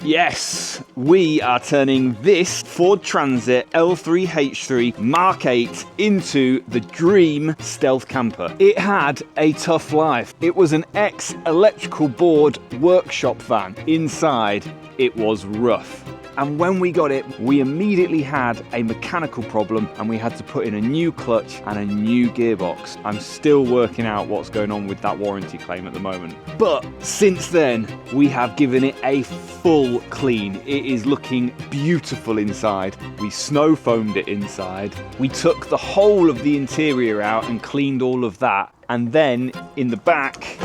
Yes, we are turning this Ford Transit L3H3 Mk8 into the dream stealth camper. It had a tough life. It was an ex-electrical board workshop van. Inside, it was rough. And when we got it, we immediately had a mechanical problem and we had to put in a new clutch and a new gearbox. I'm still working out what's going on with that warranty claim at the moment. But since then, we have given it a full clean. It is looking beautiful inside. We snow foamed it inside. We took the whole of the interior out and cleaned all of that. And then in the back,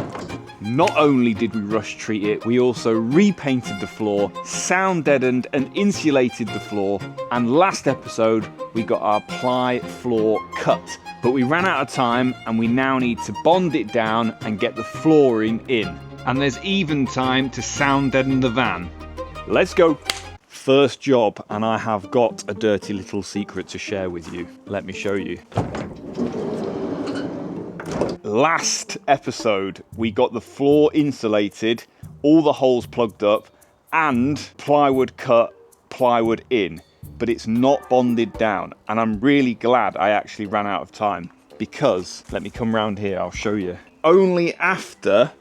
not only did we rush treat it, we also repainted the floor, sound deadened and insulated the floor, and last episode we got our ply floor cut. But we ran out of time and we now need to bond it down and get the flooring in. And there's even time to sound deaden the van. Let's go. First job, and I have got a dirty little secret to share with you. Let me show you. Last episode, we got the floor insulated, all the holes plugged up, and plywood cut, plywood in, but it's not bonded down. And I'm really glad I actually ran out of time because, let me come round here, I'll show you. Only after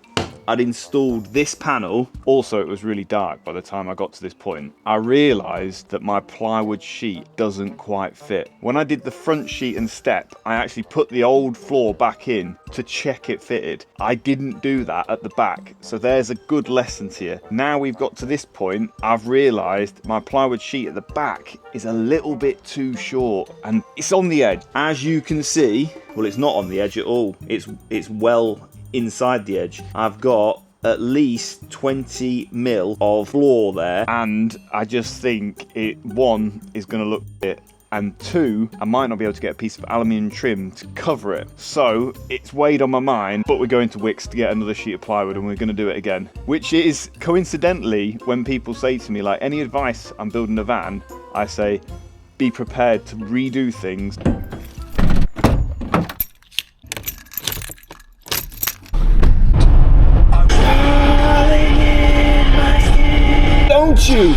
I'd installed this panel, also it was really dark by the time I got to this point, I realised that my plywood sheet doesn't quite fit. When I did the front sheet and step, I actually put the old floor back in to check it fitted. I didn't do that at the back, so there's a good lesson to you. Now we've got to this point, I've realised my plywood sheet at the back is a little bit too short and it's on the edge. As you can see, well, it's not on the edge at all. It's well inside the edge. I've got at least 20 mil of floor there, and I just think one is going to look it, and two, I might not be able to get a piece of aluminium trim to cover it. So it's weighed on my mind, but we're going to Wickes to get another sheet of plywood and we're going to do it again. Which is coincidentally, when people say to me, like, any advice, I'm building a van, I say, be prepared to redo things. Don't you?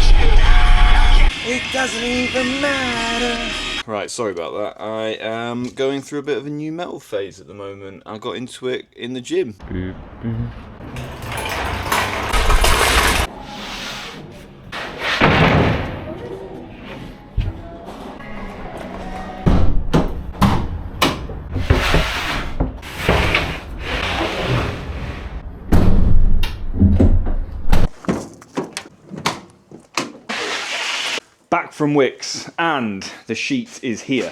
It doesn't even matter. Right, sorry about that. I am going through a bit of a new metal phase at the moment. I got into it in the gym. Back from Wickes, and the sheet is here.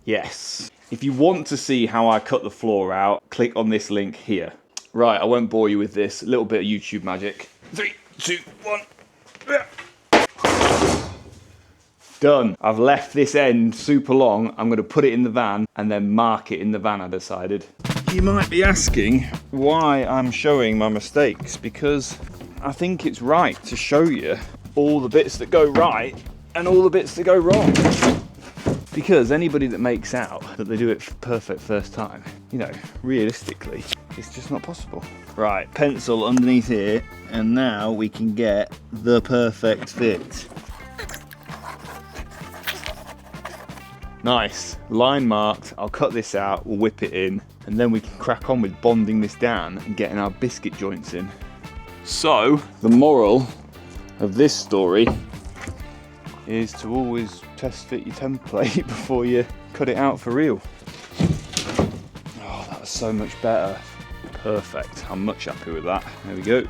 Yes. If you want to see how I cut the floor out, click on this link here. Right, I won't bore you with this. A little bit of YouTube magic. 3, 2, 1. Done. I've left this end super long. I'm going to put it in the van and then mark it in the van, I decided. You might be asking why I'm showing my mistakes, because I think it's right to show you all the bits that go right and all the bits that go wrong. Because anybody that makes out that they do it perfect first time, you know, realistically, it's just not possible. Right, pencil underneath here, and now we can get the perfect fit. Nice, line marked. I'll cut this out, we'll whip it in, and then we can crack on with bonding this down and getting our biscuit joints in. So, the moral of this story is to always test fit your template before you cut it out for real. Oh, that was so much better. Perfect, I'm much happy with that. There we go.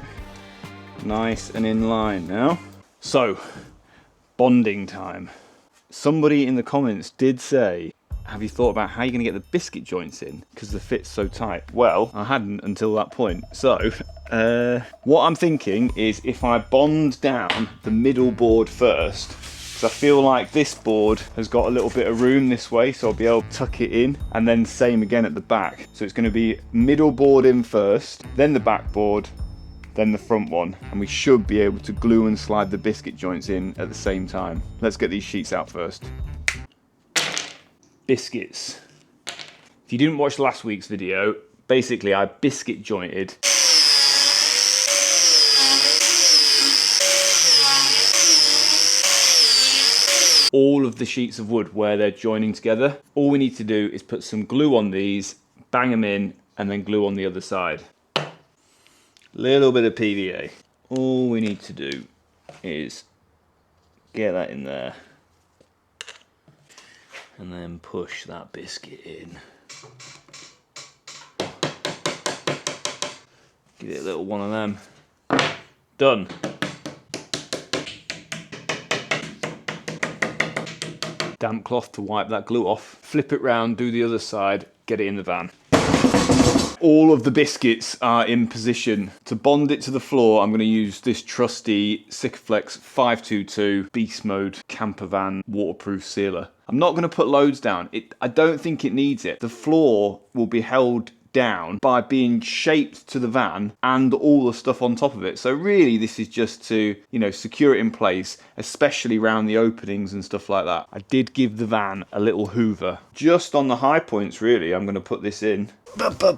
Nice and in line now. So, bonding time. Somebody in the comments did say, have you thought about how you're going to get the biscuit joints in because the fit's so tight? Well, I hadn't until that point. So, what I'm thinking is if I bond down the middle board first, because I feel like this board has got a little bit of room this way, so I'll be able to tuck it in, and then same again at the back. So it's going to be middle board in first, then the back board, then the front one, and we should be able to glue and slide the biscuit joints in at the same time. Let's get these sheets out first. Biscuits. If you didn't watch last week's video, basically I biscuit jointed all of the sheets of wood where they're joining together. All we need to do is put some glue on these, bang them in, and then glue on the other side. Little bit of PVA. All we need to do is get that in there and then push that biscuit in. Give it a little one of them. Done. Damp cloth to wipe that glue off. Flip it round, do the other side, get it in the van. All of the biscuits are in position. To bond it to the floor, I'm going to use this trusty Sikaflex 522 Beast Mode camper van waterproof sealer. I'm not going to put loads down. I don't think it needs it. The floor will be held down by being shaped to the van and all the stuff on top of it. So really this is just to, you know, secure it in place, especially around the openings and stuff like that. I did give the van a little hoover. Just on the high points really, I'm going to put this in. Okay,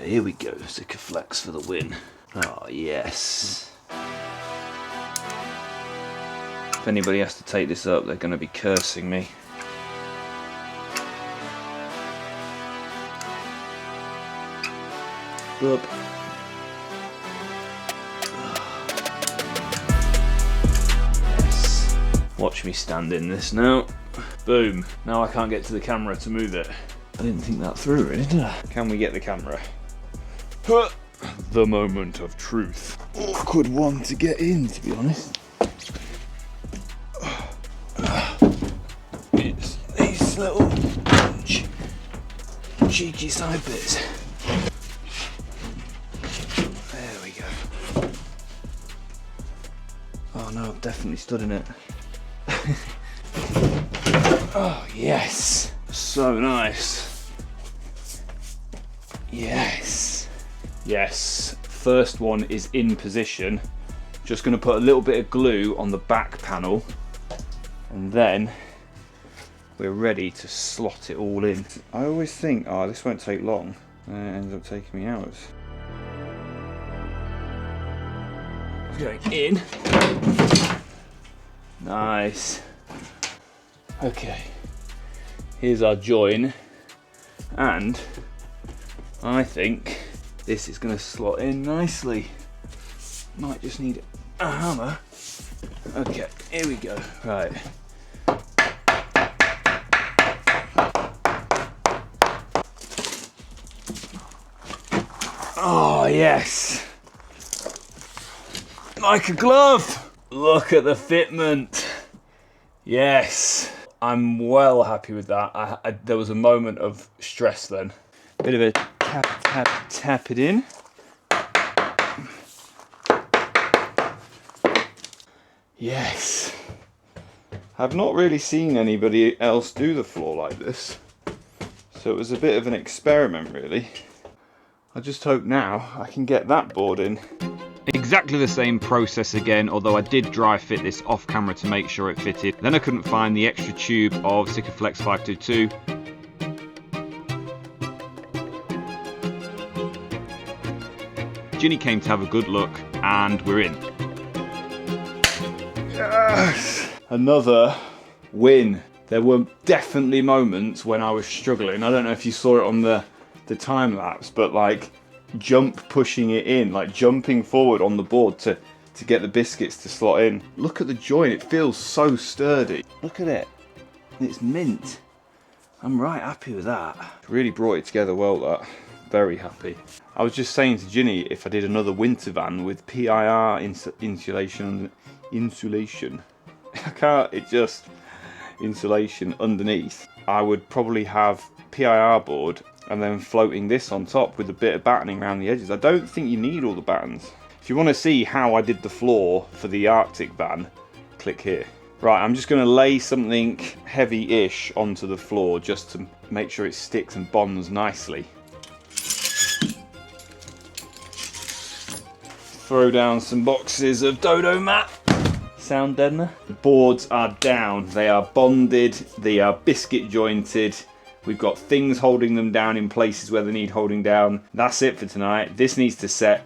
here we go. Sikaflex for the win. Oh yes. If anybody has to take this up, they're going to be cursing me. Up. Yes. Watch me stand in this now. Boom. Now I can't get to the camera to move it. I didn't think that through really, did I? Can we get the camera? The moment of truth. Awkward one to get in, to be honest. It's these little cheeky side bits. Oh no, I've definitely stood in it. Oh yes, so nice. Yes. Yes, first one is in position. Just going to put a little bit of glue on the back panel and then we're ready to slot it all in. I always think, oh, this won't take long, and it ends up taking me hours. Going in. Nice. Okay, here's our join, and I think this is going to slot in nicely. Might just need a hammer. Okay, here we go. Right. Oh yes. Like a glove. Look at the fitment. Yes, I'm well happy with that. There was a moment of stress then. Bit of a tap it in. Yes. I've not really seen anybody else do the floor like this, so it was a bit of an experiment really. I just hope now I can get that board in. Exactly the same process again, although I did dry fit this off camera to make sure it fitted. Then I couldn't find the extra tube of Sikaflex 522. Ginny came to have a good look and we're in. Yes! Another win. There were definitely moments when I was struggling. I don't know if you saw it on the time lapse, but like pushing it in, like jumping forward on the board to get the biscuits to slot in. Look at the joint, it feels so sturdy. Look at it, it's mint. I'm right happy with that. Really brought it together well, that. Very happy. I was just saying to Ginny, if I did another winter van with PIR insulation, insulation underneath, I would probably have PIR board and then floating this on top with a bit of battening around the edges. I don't think you need all the battens. If you want to see how I did the floor for the Arctic van, click here. Right, I'm just going to lay something heavy-ish onto the floor just to make sure it sticks and bonds nicely. Throw down some boxes of Dodo Mat. Sound deadener. The boards are down, they are bonded, they are biscuit jointed. We've got things holding them down in places where they need holding down. That's it for tonight. This needs to set.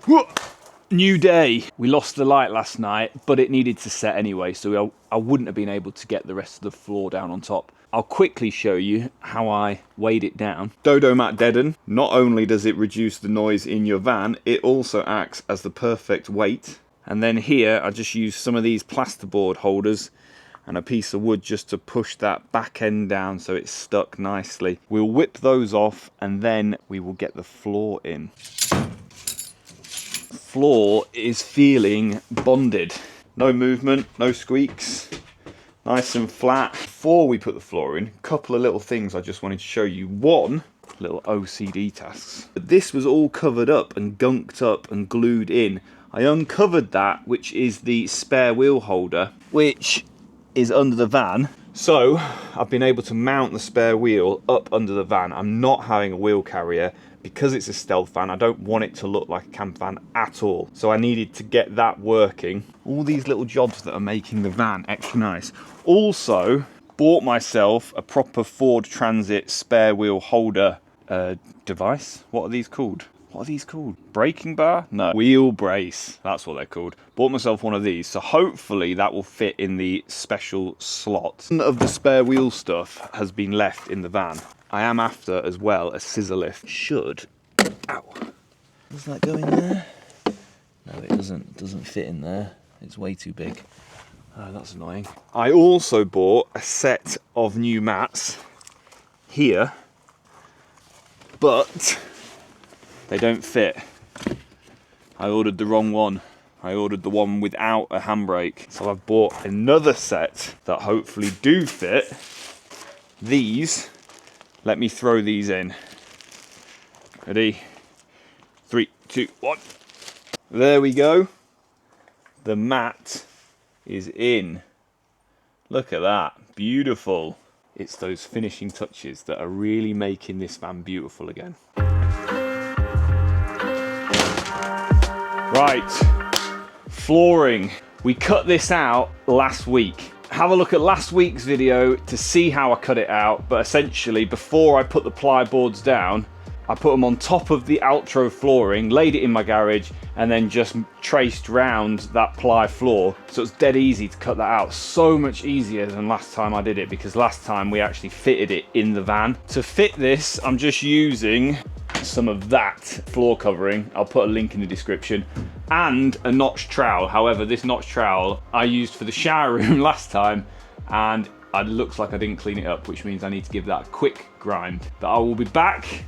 New day. We lost the light last night, but it needed to set anyway, so I wouldn't have been able to get the rest of the floor down on top. I'll quickly show you how I weighed it down. Dodo Mat Deaden. Not only does it reduce the noise in your van, it also acts as the perfect weight. And then here, I just used some of these plasterboard holders and a piece of wood just to push that back end down so it's stuck nicely. We'll whip those off and then we will get the floor in. Floor is feeling bonded. No movement, no squeaks, nice and flat. Before we put the floor in, a couple of little things I just wanted to show you. One, little OCD tasks. This was all covered up and gunked up and glued in. I uncovered that, which is the spare wheel holder, which is under the van. So I've been able to mount the spare wheel up under the van. I'm not having a wheel carrier. Because it's a stealth van, I don't want it to look like a camp van at all. So I needed to get that working. All these little jobs that are making the van extra nice. Also, bought myself a proper Ford Transit spare wheel holder device. What are these called? What are these called? Braking bar? No. Wheel brace. That's what they're called. Bought myself one of these. So hopefully that will fit in the special slot. None of the spare wheel stuff has been left in the van. I am after, as well, a scissor lift. Should. Ow. Does that go in there? No, it doesn't. It doesn't fit in there. It's way too big. Oh, that's annoying. I also bought a set of new mats here, but they don't fit. I ordered the wrong one. I ordered the one without a handbrake. So I've bought another set that hopefully do fit. These. Let me throw these in. Ready? 3, 2, 1. There we go. The mat is in. Look at that. Beautiful. It's those finishing touches that are really making this van beautiful again. Right. Flooring. We cut this out last week. Have a look at last week's video to see how I cut it out, but essentially before I put the ply boards down, I put them on top of the Altro flooring, laid it in my garage, and then just traced round that ply floor. So it's dead easy to cut that out. So much easier than last time I did it, because last time we actually fitted it in the van. To fit this, I'm just using some of that floor covering. I'll put a link in the description. And a notch trowel. However, this notch trowel I used for the shower room last time, and it looks like I didn't clean it up, which means I need to give that a quick grind. But I will be back.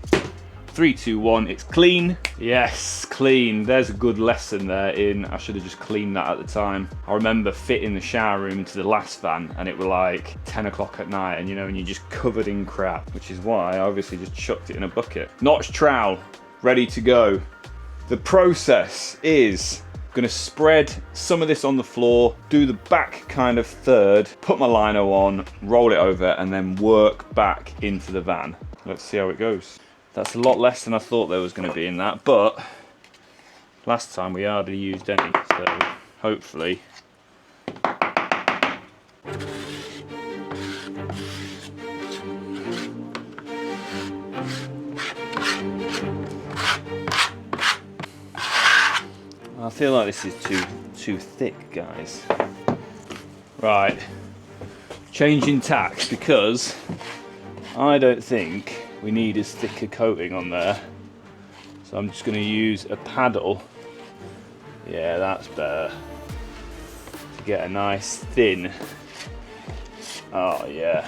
3, 2, 1, it's clean. Yes, clean. There's a good lesson there in, I should have just cleaned that at the time. I remember fitting the shower room into the last van and it was like 10 o'clock at night, and you know, and you're just covered in crap, which is why I obviously just chucked it in a bucket. Notch trowel, ready to go. The process is I'm gonna spread some of this on the floor, do the back kind of third, put my lino on, roll it over, and then work back into the van. Let's see how it goes. That's a lot less than I thought there was gonna be in that, but last time we hardly used any, so hopefully. I feel like this is too thick, guys. Right, changing tacks, because I don't think we need as thick a coating on there. So I'm just going to use a paddle. Yeah, that's better. To get a nice thin. Oh yeah.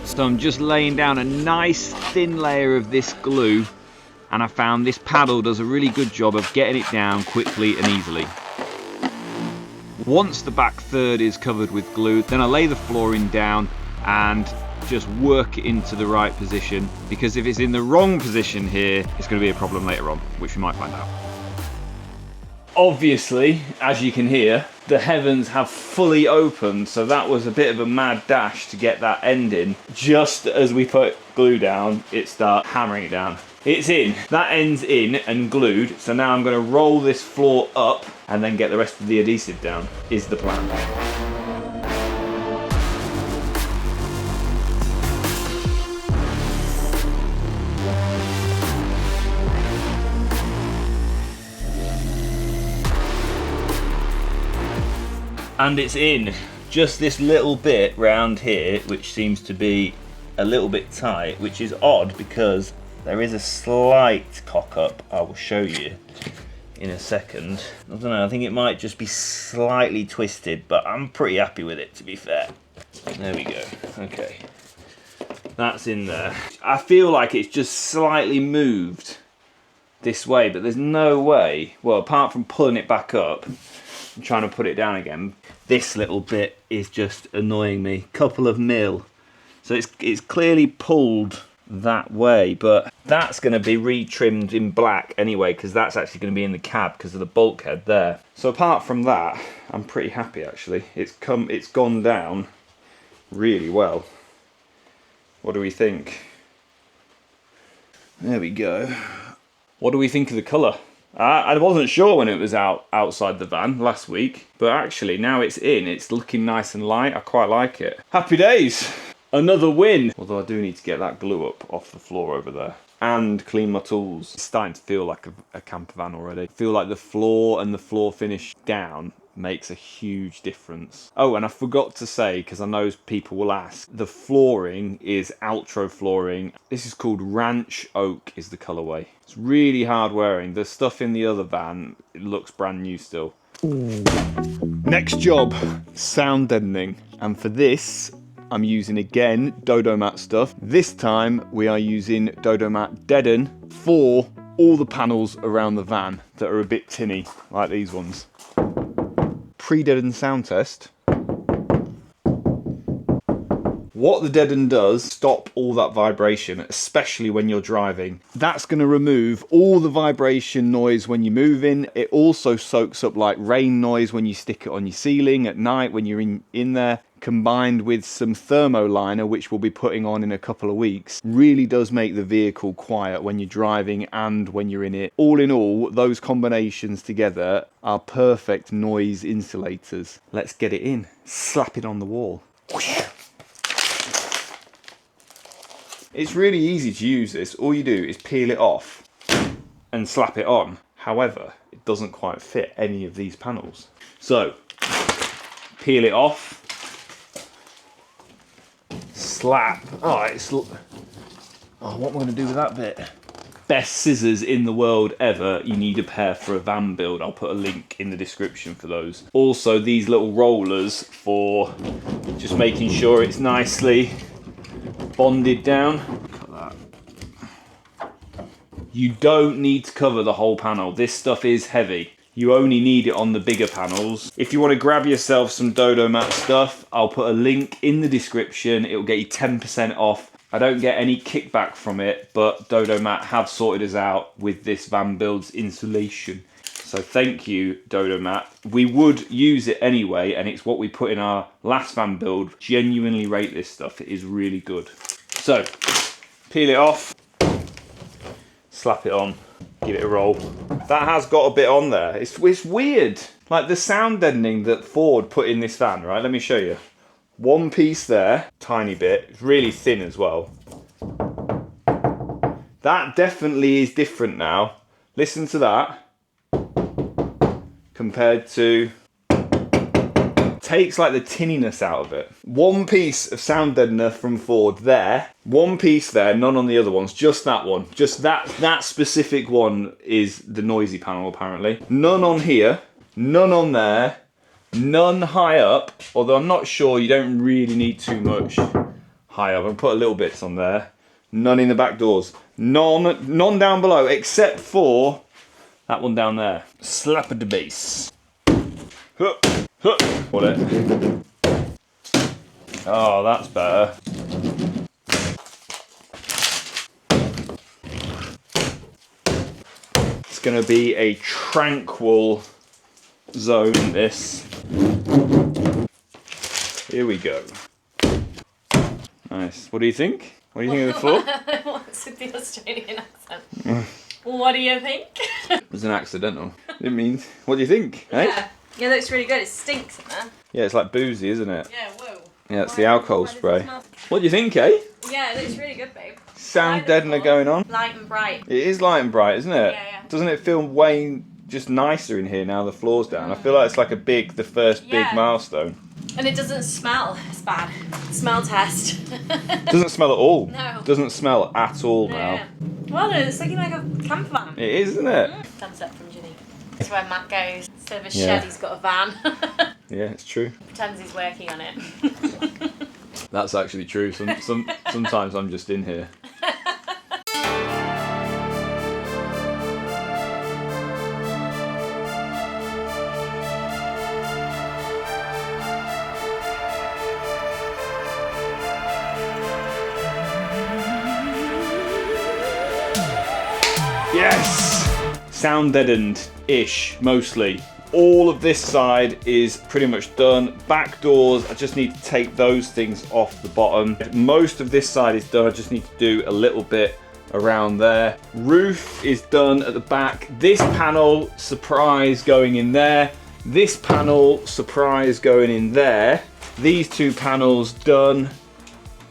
So I'm just laying down a nice thin layer of this glue, and I found this paddle does a really good job of getting it down quickly and easily. Once the back third is covered with glue, then I lay the flooring down and just work it into the right position, because if it's in the wrong position here, it's going to be a problem later on, which we might find out. Obviously, as you can hear, the heavens have fully opened, so that was a bit of a mad dash to get that end in. Just as we put glue down, it starts hammering it down. It's in. That end's in and glued, so now I'm going to roll this floor up and then get the rest of the adhesive down, is the plan. And it's in. Just this little bit round here, which seems to be a little bit tight, which is odd because there is a slight cock up. I will show you in a second. I don't know, I think it might just be slightly twisted, but I'm pretty happy with it, to be fair. There we go. Okay. That's in there. I feel like it's just slightly moved this way, but there's no way, well, apart from pulling it back up and trying to put it down again, this little bit is just annoying me. Couple of mil. So it's clearly pulled that way, but that's going to be retrimmed in black anyway, because that's actually going to be in the cab because of the bulkhead there. So apart from that, I'm pretty happy actually. It's gone down really well. What do we think? There we go. What do we think of the colour? I wasn't sure when it was outside the van last week, but actually now it's in, it's looking nice and light. I quite like it. Happy days! Another win! Although I do need to get that glue up off the floor over there. And clean my tools. It's starting to feel like a camper van already. I feel like the floor and the floor finish down makes a huge difference. Oh, and I forgot to say, because I know people will ask, the flooring is Altro flooring. This is called Ranch Oak is the colourway. It's really hard wearing. The stuff in the other van, it looks brand new still. Next job, sound deadening. And for this, I'm using again Dodo Mat stuff. This time we are using Dodo Mat Deaden for all the panels around the van that are a bit tinny, like these ones. Pre-deaden sound test. What the Deaden does, stop all that vibration, especially when you're driving. That's going to remove all the vibration noise when you're moving. It also soaks up like rain noise when you stick it on your ceiling at night when you're in there, combined with some thermo liner, which we'll be putting on in a couple of weeks. Really does make the vehicle quiet when you're driving and when you're in it. All in all, those combinations together are perfect noise insulators. Let's get it in. Slap it on the wall. It's really easy to use this. All you do is peel it off and slap it on. However, it doesn't quite fit any of these panels. So, peel it off. Slap. Oh, what am I going to do with that bit? Best scissors in the world ever. You need a pair for a van build. I'll put a link in the description for those. Also, these little rollers for just making sure it's nicely bonded down. Cut that. You don't need to cover the whole panel. This stuff is heavy. You only need it on the bigger panels. If you want to grab yourself some Dodo Mat stuff, I'll put a link in the description. It will get you 10% off. I don't get any kickback from it, but Dodo Mat have sorted us out with this van build's insulation. So thank you, Dodo Mat. We would use it anyway, and it's what we put in our last van build. Genuinely rate this stuff. It is really good. So, peel it off, slap it on, give it a roll. That has got a bit on there. It's weird. Like the sound deadening that Ford put in this van, right? Let me show you. One piece there, tiny bit. It's really thin as well. That definitely is different now. Listen to that. Compared to, takes like the tinniness out of it. One piece of sound deadener from Ford there, one piece there, none on the other ones, just that one. Just that specific one is the noisy panel apparently. None on here, none on there, none high up, although I'm not sure, you don't really need too much high up. I'll put a little bits on there. None in the back doors. None down below, except for that one down there. Slap at the base. Huh, huh. Hold it. Oh, that's better. It's going to be a tranquil zone, this. Here we go. Nice. What do you think? What do you think of the floor? What's with the Australian accent? What do you think? It was an accidental. It means. What do you think? Yeah. Eh? Yeah, it looks really good. It stinks in there. Yeah, it's like boozy, isn't it? Yeah, whoa. Yeah, it's the alcohol Why does it spray. smell- What do you think, eh? Yeah, it looks really good, babe. Sound deadener going on. Light and bright. It is light and bright, isn't it? Yeah, yeah. Doesn't it feel way just nicer in here now the floor's down. I feel like it's like the first big milestone. And it doesn't smell as bad. Smell test. Doesn't smell at all. No. Doesn't smell at all now. Yeah. Well, it's looking like a camper van. It is, isn't it? Thumbs up from Ginny. That's where Matt goes. Instead of a shed, he's got a van. Yeah, it's true. Pretends he's working on it. That's actually true. Sometimes I'm just in here. Yes! Sound deadened-ish, mostly. All of this side is pretty much done. Back doors, I just need to take those things off the bottom. Most of this side is done. I just need to do a little bit around there. Roof is done at the back. This panel, surprise, going in there. This panel, surprise, going in there. These two panels done.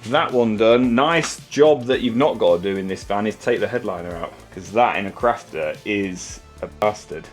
That one done. Nice job that you've not got to do in this van is take the headliner out, because that in a crafter is a bastard.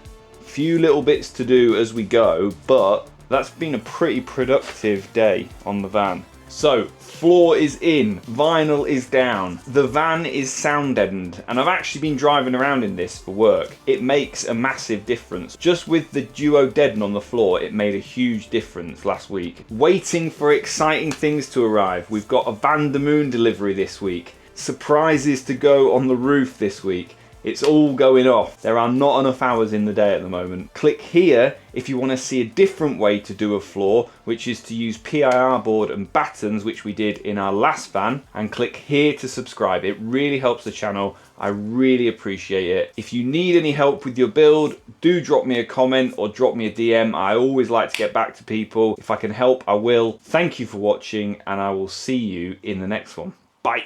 Few little bits to do as we go, but that's been a pretty productive day on the van. So, floor is in, vinyl is down, the van is sound deadened, and I've actually been driving around in this for work. It makes a massive difference. Just with the duo Deaden on the floor, it made a huge difference last week. Waiting for exciting things to arrive. We've got a Van der Moon delivery this week. Surprises to go on the roof this week. It's all going off. There are not enough hours in the day at the moment. Click here if you want to see a different way to do a floor, which is to use PIR board and battens, which we did in our last van, and click here to subscribe. It really helps the channel. I really appreciate it. If you need any help with your build, do drop me a comment or drop me a DM. I always like to get back to people. If I can help, I will. Thank you for watching, and I will see you in the next one. Bye.